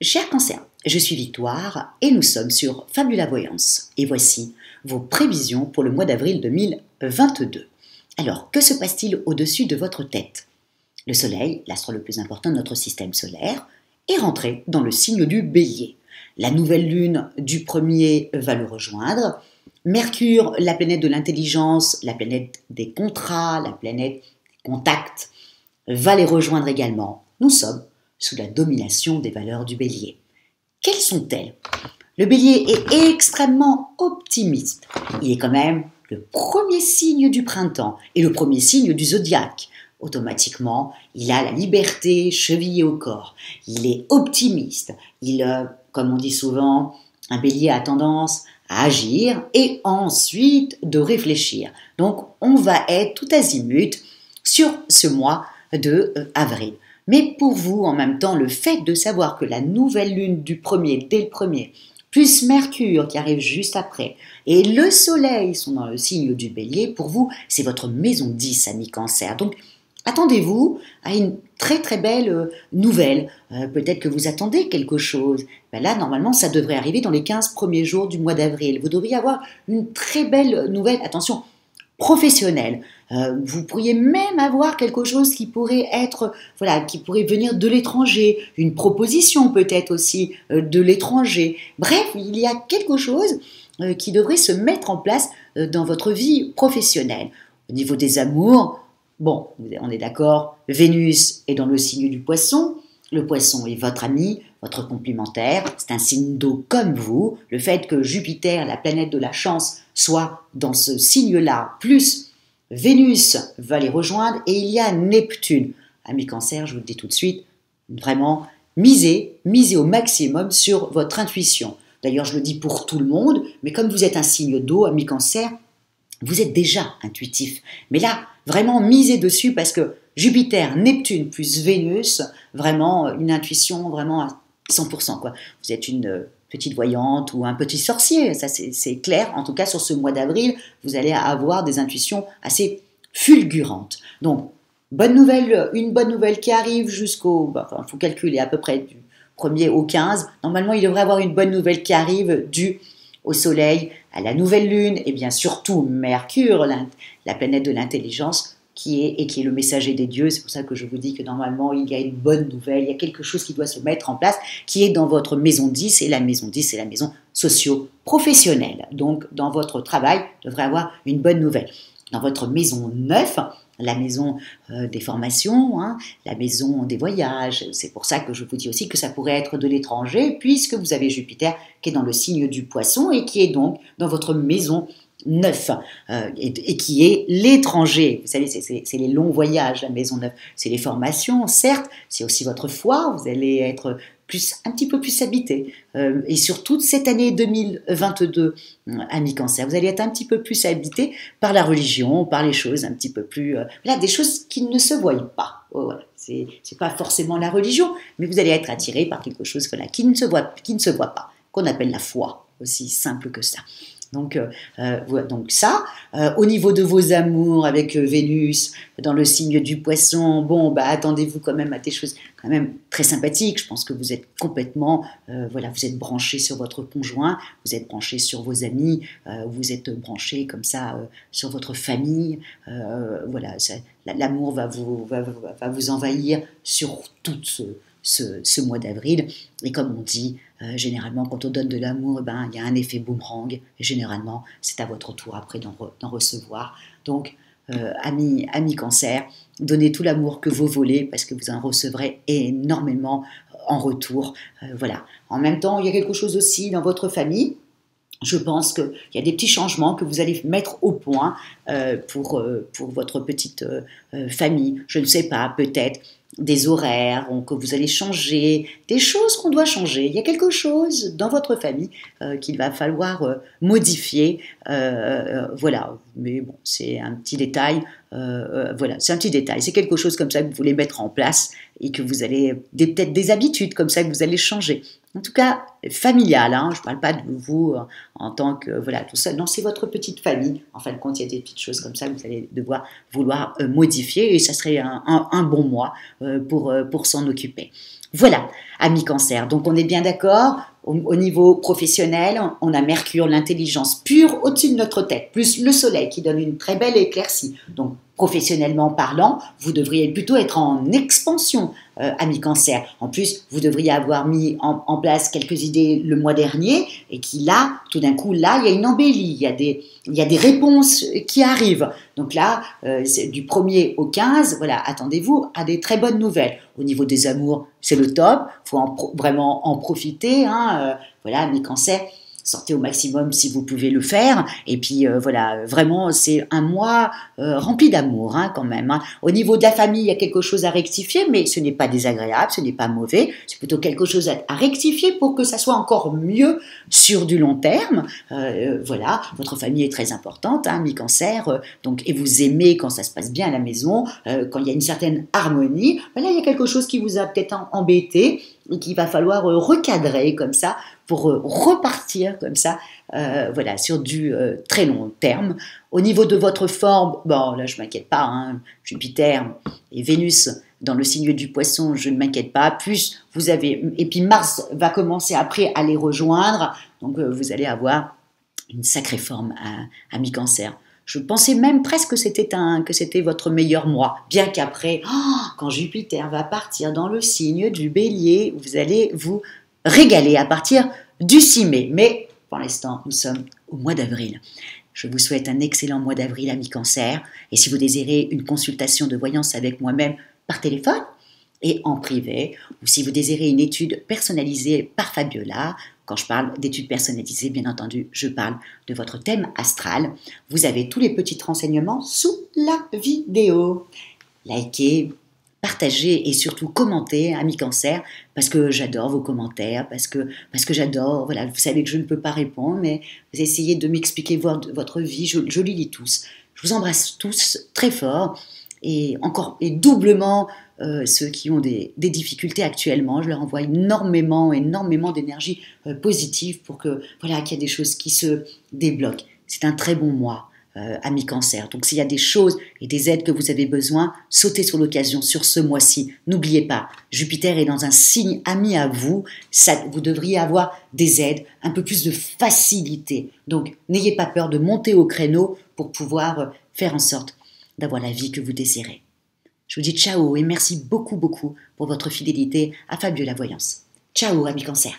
Cher Cancer, je suis Victoire et nous sommes sur Fabula Voyance. Et voici vos prévisions pour le mois d'avril 2022. Alors, que se passe-t-il au-dessus de votre tête? Le Soleil, l'astre le plus important de notre système solaire, est rentré dans le signe du Bélier. La nouvelle lune du premier va le rejoindre. Mercure, la planète de l'intelligence, la planète des contrats, la planète des contacts, va les rejoindre également. Nous sommes sous la domination des valeurs du Bélier. Quelles sont-elles? Le Bélier est extrêmement optimiste. Il est quand même le premier signe du printemps et le premier signe du zodiaque. Automatiquement, il a la liberté chevillée au corps. Il est optimiste. Comme on dit souvent, un Bélier a tendance à agir et ensuite de réfléchir. Donc, on va être tout azimut sur ce mois de avril. Mais pour vous, en même temps, le fait de savoir que la nouvelle lune du premier, dès le premier, plus Mercure qui arrive juste après, et le Soleil sont dans le signe du Bélier, pour vous, c'est votre maison 10, amis Cancer. Donc, attendez-vous à une très très belle nouvelle. Peut-être que vous attendez quelque chose. Là, normalement, ça devrait arriver dans les 15 premiers jours du mois d'avril. Vous devriez avoir une très belle nouvelle, attention, professionnelle. Vous pourriez même avoir quelque chose qui pourrait être, qui pourrait venir de l'étranger, une proposition peut-être aussi de l'étranger. Bref, il y a quelque chose qui devrait se mettre en place dans votre vie professionnelle. Au niveau des amours, bon, on est d'accord, Vénus est dans le signe du Poisson. Le Poisson est votre ami, votre complémentaire, c'est un signe d'eau comme vous. Le fait que Jupiter, la planète de la chance, soit dans ce signe-là, plus Vénus va les rejoindre et il y a Neptune. Amis Cancer, je vous le dis tout de suite, vraiment, misez au maximum sur votre intuition. D'ailleurs, je le dis pour tout le monde, mais comme vous êtes un signe d'eau, amis Cancer, vous êtes déjà intuitif. Mais là, vraiment, misez dessus parce que Jupiter, Neptune plus Vénus, vraiment une intuition vraiment à 100%, quoi. Vous êtes une petite voyante ou un petit sorcier, ça c'est clair. En tout cas, sur ce mois d'avril, vous allez avoir des intuitions assez fulgurantes. Donc, une bonne nouvelle qui arrive jusqu'au... il faut calculer à peu près du 1er au 15. Normalement, il devrait y avoir une bonne nouvelle qui arrive due au Soleil, à la nouvelle lune, et bien surtout Mercure, la planète de l'intelligence, qui est le messager des dieux. C'est pour ça que je vous dis que normalement, il y a une bonne nouvelle, il y a quelque chose qui doit se mettre en place, qui est dans votre maison 10, et la maison 10, c'est la maison socio-professionnelle. Donc, dans votre travail, il devrait y avoir une bonne nouvelle. Dans votre maison 9, la maison des formations, la maison des voyages. C'est pour ça que je vous dis aussi que ça pourrait être de l'étranger, puisque vous avez Jupiter qui est dans le signe du Poisson et qui est donc dans votre maison 9 et qui est l'étranger. Vous savez, c'est les longs voyages, la maison 9. C'est les formations, certes, c'est aussi votre foi. Vous allez être un petit peu plus habité. Et surtout, cette année 2022, amis Cancer, vous allez être un petit peu plus habité par la religion, par les choses un petit peu plus... des choses qui ne se voient pas. Voilà. C'est pas forcément la religion, mais vous allez être attiré par quelque chose qui ne se voit pas, qu'on appelle la foi, aussi simple que ça. Donc ça, au niveau de vos amours avec Vénus dans le signe du Poisson, attendez-vous quand même à des choses quand même très sympathiques. Je pense que vous êtes complètement, vous êtes branché sur votre conjoint, vous êtes branché sur vos amis, vous êtes branché comme ça sur votre famille. L'amour va vous envahir sur tout ce mois d'avril. Et comme on dit, généralement, quand on donne de l'amour, il y a un effet boomerang. Et généralement, c'est à votre tour après d'en recevoir. Donc, amis Cancer, donnez tout l'amour que vous voulez parce que vous en recevrez énormément en retour. En même temps, il y a quelque chose aussi dans votre famille. Je pense qu'il y a des petits changements que vous allez mettre au point pour votre petite famille. Je ne sais pas, peut-être des horaires que vous allez changer, des choses qu'on doit changer. Il y a quelque chose dans votre famille qu'il va falloir modifier. Mais bon, c'est un petit détail. C'est un petit détail. C'est quelque chose comme ça que vous voulez mettre en place et que vous allez peut-être des habitudes comme ça que vous allez changer. En tout cas, familial. Je ne parle pas de vous en tant que tout ça. Non, c'est votre petite famille. En fin de compte, il y a des petites choses comme ça que vous allez vouloir modifier et ça serait un bon mois pour s'en occuper. Voilà, amis Cancer. Donc on est bien d'accord, au niveau professionnel, on a Mercure, l'intelligence pure au-dessus de notre tête, plus le Soleil qui donne une très belle éclaircie. Donc professionnellement parlant, vous devriez plutôt être en expansion, amis Cancer. En plus, vous devriez avoir mis en place quelques idées le mois dernier et qui là, tout d'un coup, là, il y a une embellie, il y a des réponses qui arrivent. Donc là, du 1er au 15, voilà, attendez-vous à des très bonnes nouvelles. Au niveau des amours, c'est le top, il faut vraiment en profiter. Voilà, mes cancers, sortez au maximum si vous pouvez le faire. Et puis voilà, vraiment, c'est un mois rempli d'amour quand même. Au niveau de la famille, il y a quelque chose à rectifier, mais ce n'est pas désagréable, ce n'est pas mauvais. C'est plutôt quelque chose à rectifier pour que ça soit encore mieux sur du long terme. Voilà, votre famille est très importante, mes cancers, donc, et vous aimez quand ça se passe bien à la maison, quand il y a une certaine harmonie. Là, il y a quelque chose qui vous a peut-être embêté et qu'il va falloir recadrer comme ça pour repartir comme ça, voilà, sur du très long terme. Au niveau de votre forme, bon, là, je ne m'inquiète pas, Jupiter et Vénus dans le signe du Poisson, je ne m'inquiète pas. Plus vous avez, et puis Mars va commencer après à les rejoindre, donc vous allez avoir une sacrée forme à mi-Cancer. Je pensais même presque que c'était votre meilleur mois. Bien qu'après, quand Jupiter va partir dans le signe du Bélier, vous allez vous régaler à partir du 6 mai. Mais pour l'instant, nous sommes au mois d'avril. Je vous souhaite un excellent mois d'avril, amis Cancer. Et si vous désirez une consultation de voyance avec moi-même par téléphone et en privé, ou si vous désirez une étude personnalisée par Fabiola, quand je parle d'études personnalisées, bien entendu, je parle de votre thème astral. Vous avez tous les petits renseignements sous la vidéo. Likez, partagez et surtout commentez, amis Cancer, parce que j'adore vos commentaires, parce que j'adore, voilà, vous savez que je ne peux pas répondre, mais vous essayez de m'expliquer votre vie, je les lis tous. Je vous embrasse tous très fort et doublement ceux qui ont des difficultés actuellement. Je leur envoie énormément d'énergie positive pour que voilà, qu'il y ait des choses qui se débloquent. C'est un très bon mois, amis Cancer. Donc s'il y a des choses et des aides que vous avez besoin, sautez sur l'occasion sur ce mois-ci. N'oubliez pas, Jupiter est dans un signe ami à vous. Vous devriez avoir des aides, un peu plus de facilité. Donc n'ayez pas peur de monter au créneau pour pouvoir faire en sorte d'avoir la vie que vous désirez. Je vous dis ciao et merci beaucoup pour votre fidélité à Fabiola Voyance. Ciao, amis Cancer.